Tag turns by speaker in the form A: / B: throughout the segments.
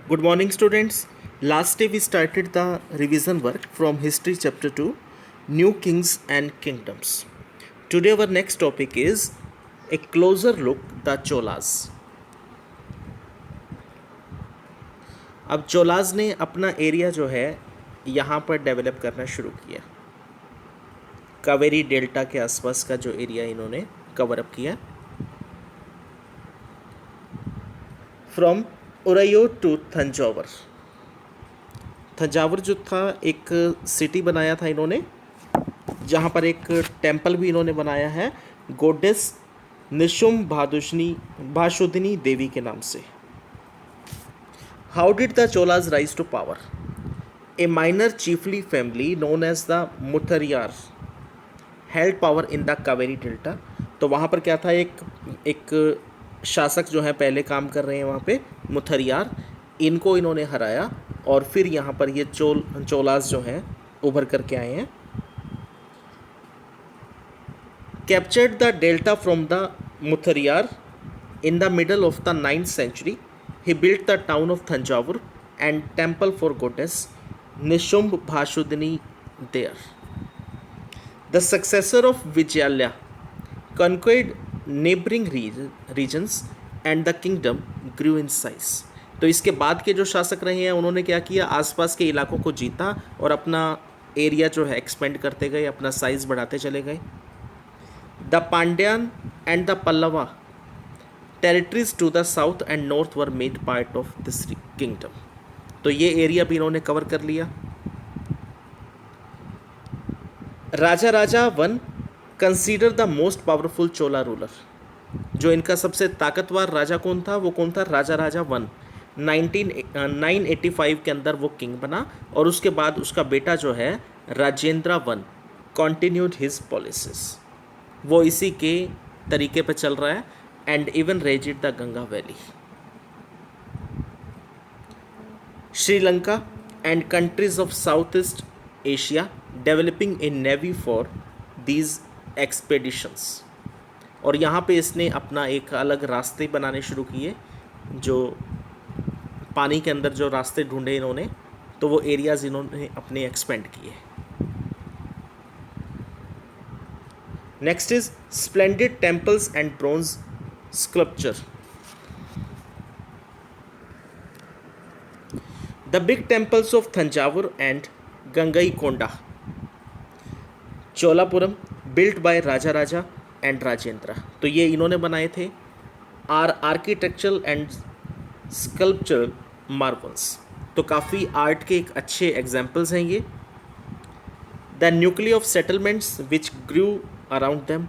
A: Good morning, students. Last day we started the revision work from History Chapter 2, New Kings and Kingdoms. Today our next topic is a closer look the Cholas. अब चोलाज ने अपना area जो है यहाँ पर develop करना शुरू किया। कावेरी डेल्टा के आसपास का जो एरिया इन्होंने कवर अप किया। From Uraiyur to Thanjavur. थंजावुर जो था एक सिटी बनाया था इन्होंने, जहाँ पर एक टेम्पल भी इन्होंने बनाया है गॉडेस निशुम भाशुदिनी देवी के नाम से। How did the Cholas rise to power? A minor chiefly family known as the Mutharaiyar held power in the Kaveri delta. तो वहाँ पर क्या था, एक शासक जो है पहले काम कर रहे हैं वहाँ पे, मुथरियार, इनको इन्होंने हराया और फिर यहाँ पर ये चोलास जो हैं उभर करके आए हैं। Captured the delta from the Mutharaiyar in the middle of the 9th century. He built the town of Thanjavur and temple for goddess Nishumbh Bhashudini there. The successor of Vijayalaya conquered neighboring regions and the kingdom grew in size. तो इसके बाद के जो शासक रहे हैं उन्होंने क्या किया, आसपास के इलाकों को जीता और अपना एरिया जो है एक्सपेंड करते गए, अपना साइज बढ़ाते चले गए। The Pandyan and the Pallava territories to the south and north were made part of this kingdom. तो ये एरिया भी इन्होंने कवर कर लिया। Raja one consider the most powerful Chola ruler. जो इनका सबसे ताकतवर राजा कौन था, वो कौन था? राजा वन। 985 के अंदर वो किंग बना और उसके बाद उसका बेटा जो है Rajendra one continued his policies. वो इसी के तरीके पे चल रहा है and even rigid the Ganga valley. Sri Lanka and countries of south east Asia developing a navy for these expeditions. और यहाँ पे इसने अपना एक अलग रास्ते बनाने शुरू किए, जो पानी के अंदर जो रास्ते ढूंढे इन्होंने, तो वो एरियाज इन्होंने अपने एक्सपेंड किए। Next is splendid temples and bronze sculpture. The big temples of Thanjavur and Gangaikonda Cholapuram built by Raja and Rajendra. तो ये इन्होंने बनाए थे। Architectural and sculptural marvels. तो काफ़ी आर्ट के एक अच्छे एग्जाम्पल्स हैं ये। The nuclear of settlements which grew around them,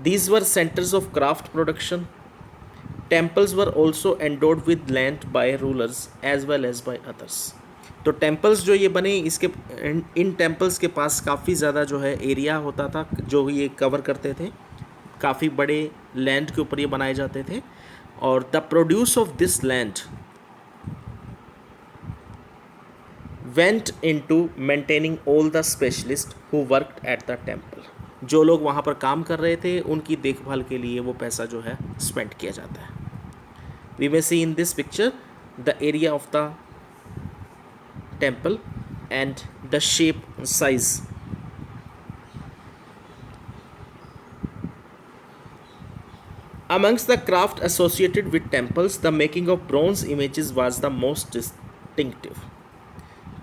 A: these were centers of craft production. Temples were also endowed with land by rulers as well as by others. तो temples जो ये बने, इसके इन टेम्पल्स के पास काफ़ी ज़्यादा जो है एरिया होता था जो ये कवर करते थे। काफ़ी बड़े लैंड के ऊपर ये बनाए जाते थे। और the produce of this land went into maintaining all the specialist who worked at the temple. जो लोग वहाँ पर काम कर रहे थे उनकी देखभाल के लिए वो पैसा जो है स्पेंड किया जाता है। We may see in this picture the area of the temple and the shape size. Amongst the craft associated with temples, the making of bronze images was the most distinctive.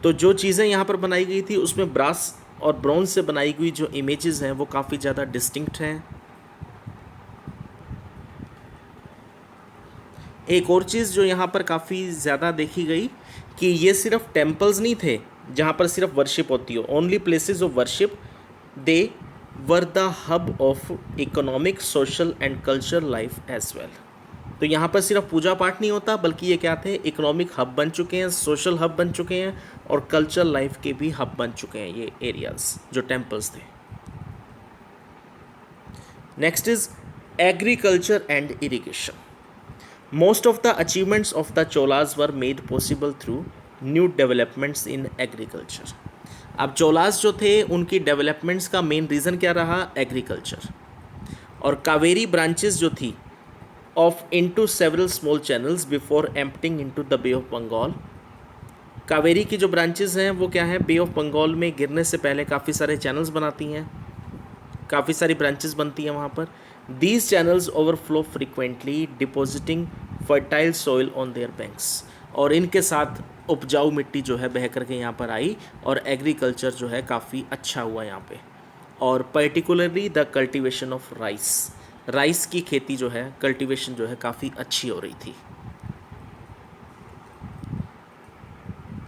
A: तो जो चीज़ें यहाँ पर बनाई गई थी उसमें ब्रास और ब्रॉन्ज से बनाई हुई जो इमेजेस हैं वो काफ़ी ज़्यादा डिस्टिंक्ट हैं। एक और चीज़ जो यहाँ पर काफ़ी ज़्यादा देखी गई कि ये सिर्फ टेम्पल्स नहीं थे जहाँ पर सिर्फ वर्शिप होती हो, only places of worship, they were the hub of economic, social and culture life as well. तो यहाँ पर सिर्फ पूजा पाठ नहीं होता बल्कि ये क्या थे, इकोनॉमिक हब बन चुके हैं, सोशल हब बन चुके हैं और कल्चर लाइफ के भी हब बन चुके हैं ये एरियाज जो टेम्पल्स थे। Next is agriculture and irrigation. Most of the achievements of the Cholas were made possible through new developments in agriculture. अब चोलाज जो थे उनकी डेवलपमेंट्स का मेन रीज़न क्या रहा? एग्रीकल्चर। और कावेरी ब्रांचेस जो थी off into several small channels before emptying into the bay of Bengal. Kaveri की जो ब्रांचेस हैं वो क्या है, बे ऑफ बंगाल में गिरने से पहले काफ़ी सारे चैनल्स बनाती हैं, काफ़ी सारी ब्रांचेस बनती हैं वहाँ पर। These channels overflow frequently depositing fertile soil on their banks. और इनके साथ उपजाऊ मिट्टी जो है बह करके यहाँ पर आई और एग्रीकल्चर जो है काफ़ी अच्छा हुआ यहाँ पे। और particularly the cultivation of rice, rice की खेती जो है, कल्टीवेशन जो है काफ़ी अच्छी हो रही थी।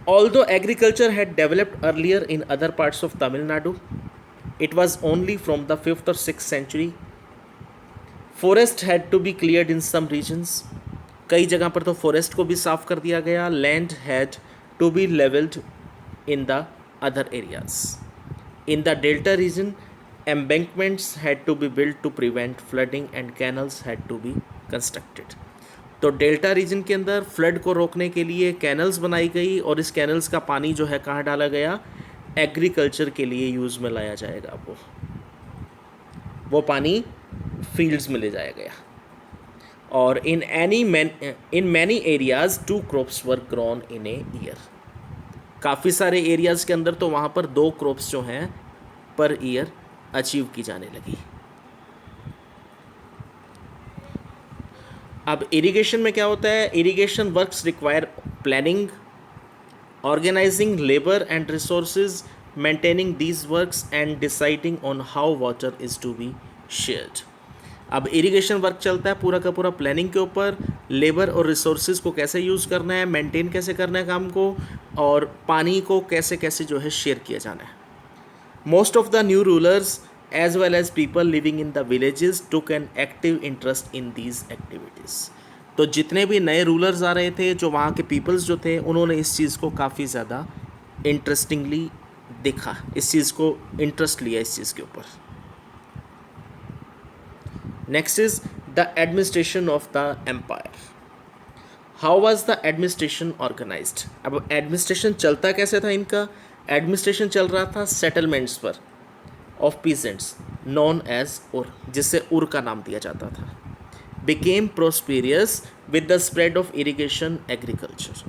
A: Although agriculture had developed earlier in other parts of Tamil Nadu, it was only from the 5th or 6th century. Forest had to be cleared in some regions. कई जगह पर तो फॉरेस्ट को भी साफ कर दिया गया. Land had to be leveled in the other areas. In the delta region, embankments had to be built to prevent flooding and canals had to be constructed. तो डेल्टा रीजन के अंदर फ्लड को रोकने के लिए कैनल्स बनाई गई और इस कैनल्स का पानी जो है कहाँ डाला गया, एग्रीकल्चर के लिए यूज़ में लाया जाएगा। वो पानी फील्ड्स में ले जाया गया। और in many areas 2 crops were grown in a year. काफ़ी सारे एरियाज़ के अंदर तो वहाँ पर 2 क्रॉप्स जो हैं पर ईयर अचीव की जाने लगी। अब इरिगेशन में क्या होता है, irrigation works require planning, organising labour and resources, maintaining these works and deciding on how water is to be shared. अब इरिगेशन वर्क चलता है पूरा का पूरा प्लानिंग के ऊपर, लेबर और रिसोर्सेज को कैसे यूज़ करना है, मेंटेन कैसे करना है काम को, और पानी को कैसे कैसे जो है शेयर किया जाना है। Most of the new rulers as well as people living in the villages took an active interest in these activities. तो जितने भी नए रूलर्स आ रहे थे, जो वहाँ के पीपल्स जो थे, उन्होंने इस चीज़ को काफ़ी ज़्यादा इंटरेस्टिंगली देखा, इस चीज़ को इंटरेस्ट लिया इस चीज़ के ऊपर। Next is the administration of the empire. How was the administration organised. अब एडमिनिस्ट्रेशन चलता कैसे था इनका, एडमिनिस्ट्रेशन चल रहा था सेटलमेंट्स पर ऑफ पीजेंट्स नॉन एज उर, जिससे उर का नाम दिया जाता था। Became prosperous with the spread of irrigation agriculture.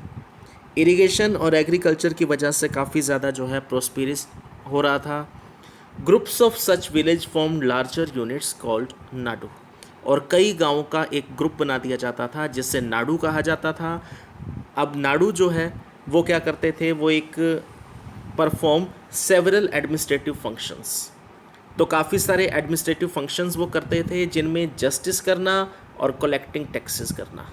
A: Irrigation और एग्रीकल्चर की वजह से काफ़ी ज़्यादा जो है प्रोस्पेरियस हो रहा था। Groups of such village form larger units called Nadu. और कई गाँवों का एक ग्रुप बना दिया जाता था जिससे नाडू कहा जाता था। अब नाडू जो है वो क्या करते थे, वो एक परफॉर्म सेवरल एडमिनिस्ट्रेटिव फंक्शंस। तो काफ़ी सारे एडमिनिस्ट्रेटिव फंक्शंस वो करते थे, जिनमें जस्टिस करना और कलेक्टिंग टैक्सेस करना,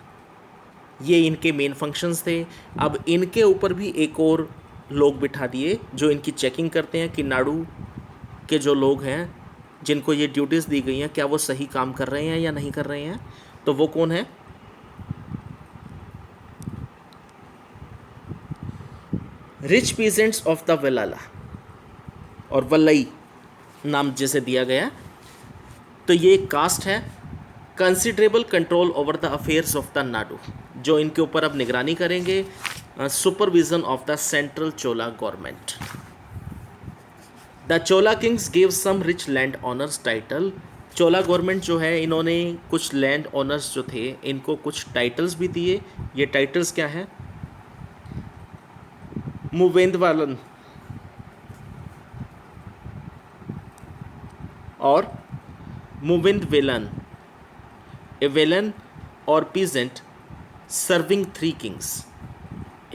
A: ये इनके मेन फंक्शंस थे। अब इनके ऊपर भी एक और लोग बिठा दिए जो इनकी चेकिंग करते हैं कि नाडू के जो लोग हैं जिनको ये ड्यूटीज़ दी गई हैं क्या वो सही काम कर रहे हैं या नहीं कर रहे हैं। तो वो कौन है, rich peasants of the Vellala और वल्लई नाम जैसे दिया गया। तो ये एक कास्ट है। Considerable control over the affairs of the nadu, जो इनके ऊपर अब निगरानी करेंगे, supervision of the central Chola government. The Chola kings give some rich land owners title. Chola government जो है इन्होंने कुछ लैंड ऑनर्स जो थे इनको कुछ टाइटल्स भी दिए। ये टाइटल्स क्या है, मुवेंदवालन और मुविंद वेलन, ए वेलन और पीजेंट सर्विंग 3 किंग्स।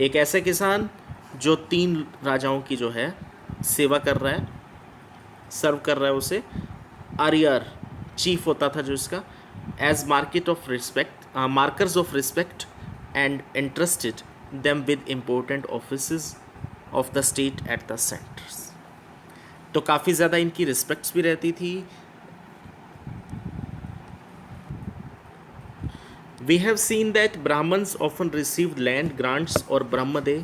A: एक ऐसे किसान जो 3 राजाओं की जो है सेवा कर रहा है, सर्व कर रहा है उसे। आर्यर चीफ होता था जो इसका, as markers of respect and interested them with important offices of the state at the centres. तो काफ़ी ज़्यादा इनकी रिस्पेक्ट्स भी रहती थी। We have seen that Brahmins often received land grants और ब्रह्मदे।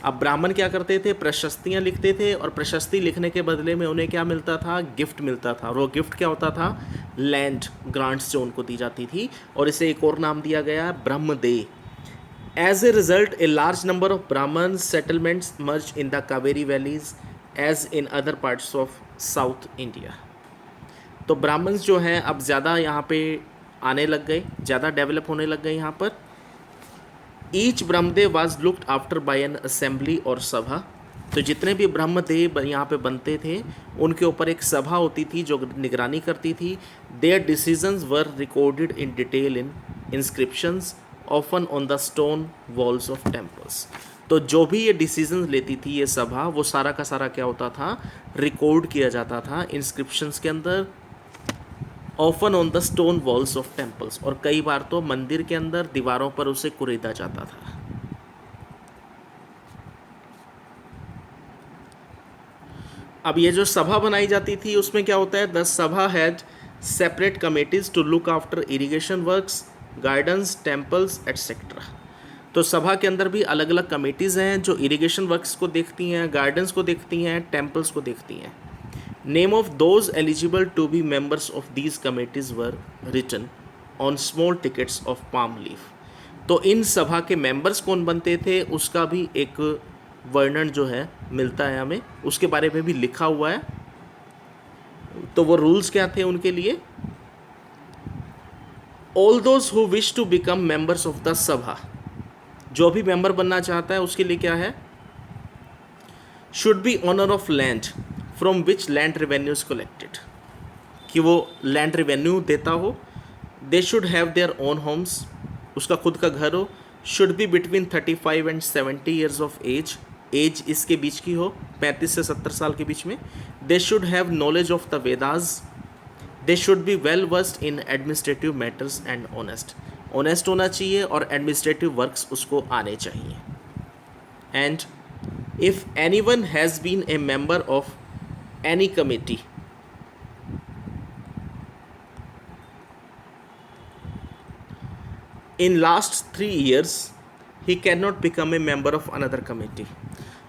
A: अब ब्राह्मण क्या करते थे, प्रशस्तियाँ लिखते थे और प्रशस्ति लिखने के बदले में उन्हें क्या मिलता था, गिफ्ट मिलता था। और वो गिफ्ट क्या होता था, लैंड ग्रांट्स जो उनको दी जाती थी, और इसे एक और नाम दिया गया ब्रह्मदे। As a result, a large number of Brahman settlements merged in the Kaveri valleys as in other parts of South India. तो ब्राह्मण्स जो हैं अब ज़्यादा यहाँ पे आने लग गए, ज़्यादा डेवलप होने लग गए यहाँ पर। Each Brahmadev was looked after bye N assembly और सभा, तो जितने भी ब्रह्मदेव यहाँ पे बनते थे उनके ऊपर एक सभा होती थी जो निगरानी करती थी। Their decisions were recorded in detail in inscriptions often on the stone walls of temples. तो जो भी ये डिसीजंस लेती थी ये सभा, वो सारा का सारा क्या होता था, रिकॉर्ड किया जाता था इंस्क्रिप्शंस के अंदर, often on the stone walls of temples, और कई बार तो मंदिर के अंदर दीवारों पर उसे कुरेदा जाता था। अब ये जो सभा बनाई जाती थी उसमें क्या होता है, the sabha had separate committees to look after irrigation works, gardens, temples etcetera. तो सभा के अंदर भी अलग अलग कमेटीज़ हैं जो इरिगेशन वर्क्स को देखती हैं, गार्डन्स को देखती हैं, टेम्पल्स को देखती हैं। Name of those eligible to be members of these committees were written on small tickets of palm leaf. तो इन सभा के मेंबर्स कौन बनते थे उसका भी एक वर्णन जो है मिलता है हमें, उसके बारे में भी लिखा हुआ है। तो वो रूल्स क्या थे उनके लिए, all those who wish to become members of the sabha, जो भी मेंबर बनना चाहता है उसके लिए क्या है, should be owner of land from which land revenue is collected, कि वो लैंड रेवेन्यू देता हो। They should have their own homes, उसका खुद का घर हो। Should be between 35 and 70 years of age, age इसके बीच की हो, 35 से 70 साल के बीच में। They should have knowledge of the Vedas. They should be well versed in administrative matters and honest, honest होना चाहिए और एडमिनिस्ट्रेटिव वर्क्स उसको आने चाहिए। And if anyone has been a member of any committee, in last 3 years he can not become a member of another committee.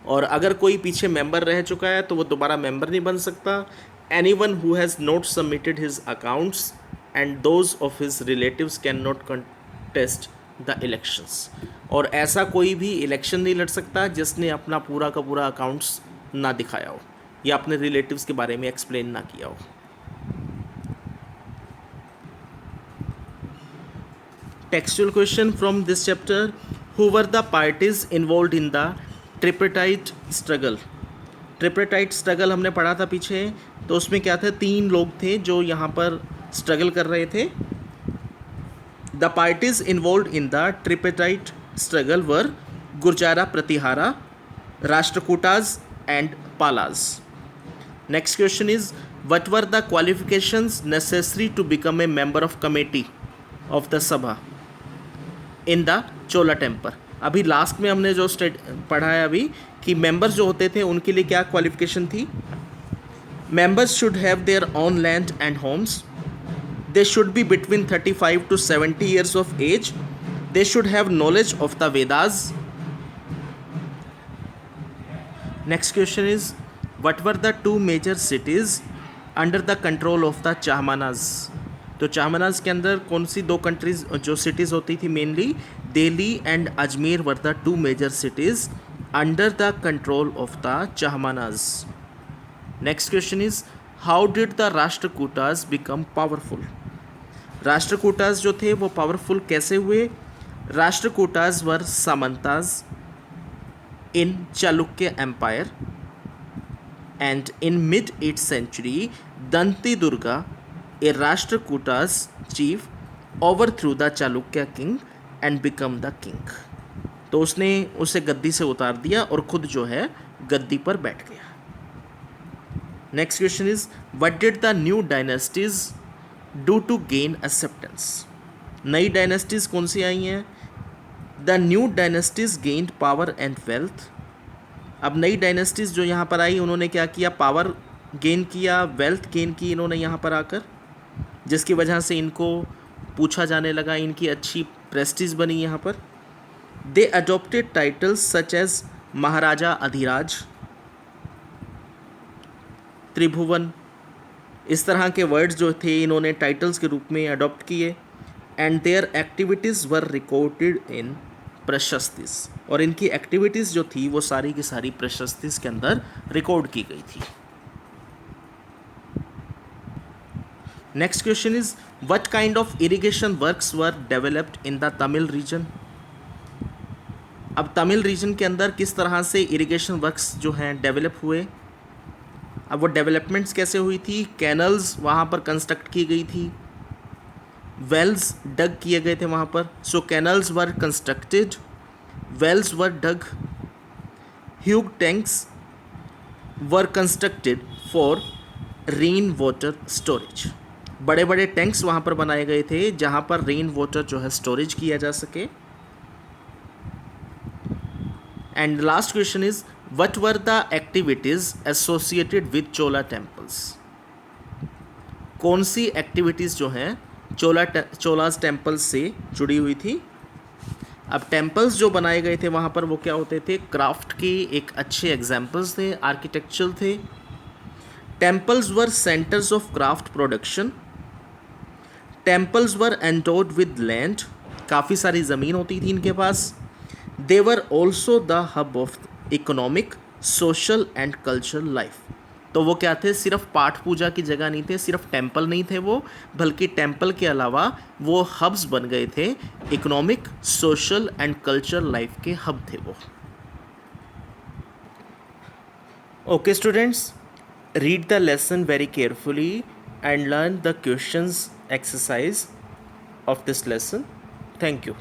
A: और अगर कोई पीछे मेंबर रह चुका है तो वो दोबारा मेंबर नहीं बन सकता। Any one who has not submitted his accounts and those of his relatives can not contest the elections, और ऐसा कोई भी इलेक्शन नहीं लड़ सकता जिसने अपना पूरा का पूरा अकाउंट्स ना दिखाया हो या अपने रिलेटिव्स के बारे में एक्सप्लेन ना किया हो। Textual question from this chapter, who were the parties involved in the tripartite struggle? Tripartite struggle हमने पढ़ा था पीछे, तो उसमें क्या था, 3 लोग थे जो यहाँ पर स्ट्रगल कर रहे थे। The parties involved in the tripartite struggle were Gurjara Pratihara, Rashtrakutas and Palas. Next question is, what were the qualifications necessary to become a member of committee of the sabha in the Chola temper. अभी लास्ट में हमने जो पढ़ा है अभी कि मेंबर्स जो होते थे उनके लिए क्या क्वालिफिकेशन थी, members should have their own land and homes, they should be between 35 to 70 years of age, they should have knowledge of the Vedas. Next question is, what were the 2 major cities under the control of the Chahmanas? तो चाहमनाज के अंदर कौन सी 2 countries जो cities होती थी, mainly Delhi and Ajmer were the 2 major cities under the control of the Chahamanas. Next question is, how did the Rashtrakutas become powerful? Rashtrakutas जो थे वो पावरफुल कैसे हुए? Rashtrakutas were samantas in Chalukya empire, and in mid 8th century Dantidurga a Rashtrakutas chief overthrew the Chalukya king and become the king. तो उसने उसे गद्दी से उतार दिया और खुद जो है गद्दी पर बैठ गया। Next question is, what did the new dynasties do to gain acceptance? नई डायनेस्टीज कौन सी आई हैं? The new dynasties gained power and wealth. अब नई डायनेस्टीज जो यहाँ पर आई उन्होंने क्या किया, पावर गेन किया, वेल्थ गेन की इन्होंने यहाँ पर आकर, जिसकी वजह से इनको पूछा जाने लगा, इनकी अच्छी प्रेस्टीज बनी यहाँ पर। दे अडोप्टेड टाइटल्स सच एज महाराजा अधिराज, त्रिभुवन, इस तरह के वर्ड्स जो थे इन्होंने टाइटल्स के रूप में अडॉप्ट किए। And their activities were recorded in prashastis, और इनकी एक्टिविटीज़ जो थी वो सारी की सारी प्रशस्तिस के अंदर रिकॉर्ड की गई थी। Next question is what kind of irrigation works were developed in the Tamil region. अब तमिल रीजन के अंदर किस तरह से इरिगेशन वर्क्स जो हैं डेवलप हुए। अब वो डेवलपमेंट्स कैसे हुई थी। कैनल्स वहाँ पर कंस्ट्रक्ट की गई थी, वेल्स डग किए गए थे वहाँ पर। So canals were constructed, wells were dug, huge tanks were constructed for rain water storage. बड़े बड़े टैंक्स वहाँ पर बनाए गए थे जहाँ पर रेन वाटर जो है स्टोरेज किया जा सके। And last question is what were the activities associated with Chola temples. कौन सी एक्टिविटीज़ जो हैं चोलास टेम्पल्स से जुड़ी हुई थी। अब टेम्पल्स जो बनाए गए थे वहाँ पर वो क्या होते थे, क्राफ्ट के एक अच्छे एग्जाम्पल्स थे, आर्किटेक्चरल थे। Temples were centres of craft production. Temples were endowed with land, काफ़ी सारी ज़मीन होती थी इनके पास। They were also the hub of economic, social and cultural life. तो वो क्या थे, सिर्फ पाठ पूजा की जगह नहीं थे, सिर्फ टेम्पल नहीं थे वो, बल्कि टेम्पल के अलावा वो हब्स बन गए थे, economic, social and cultural life के हब थे वो। Okay students, read the lesson very carefully and learn the questions exercise of this lesson. Thank you.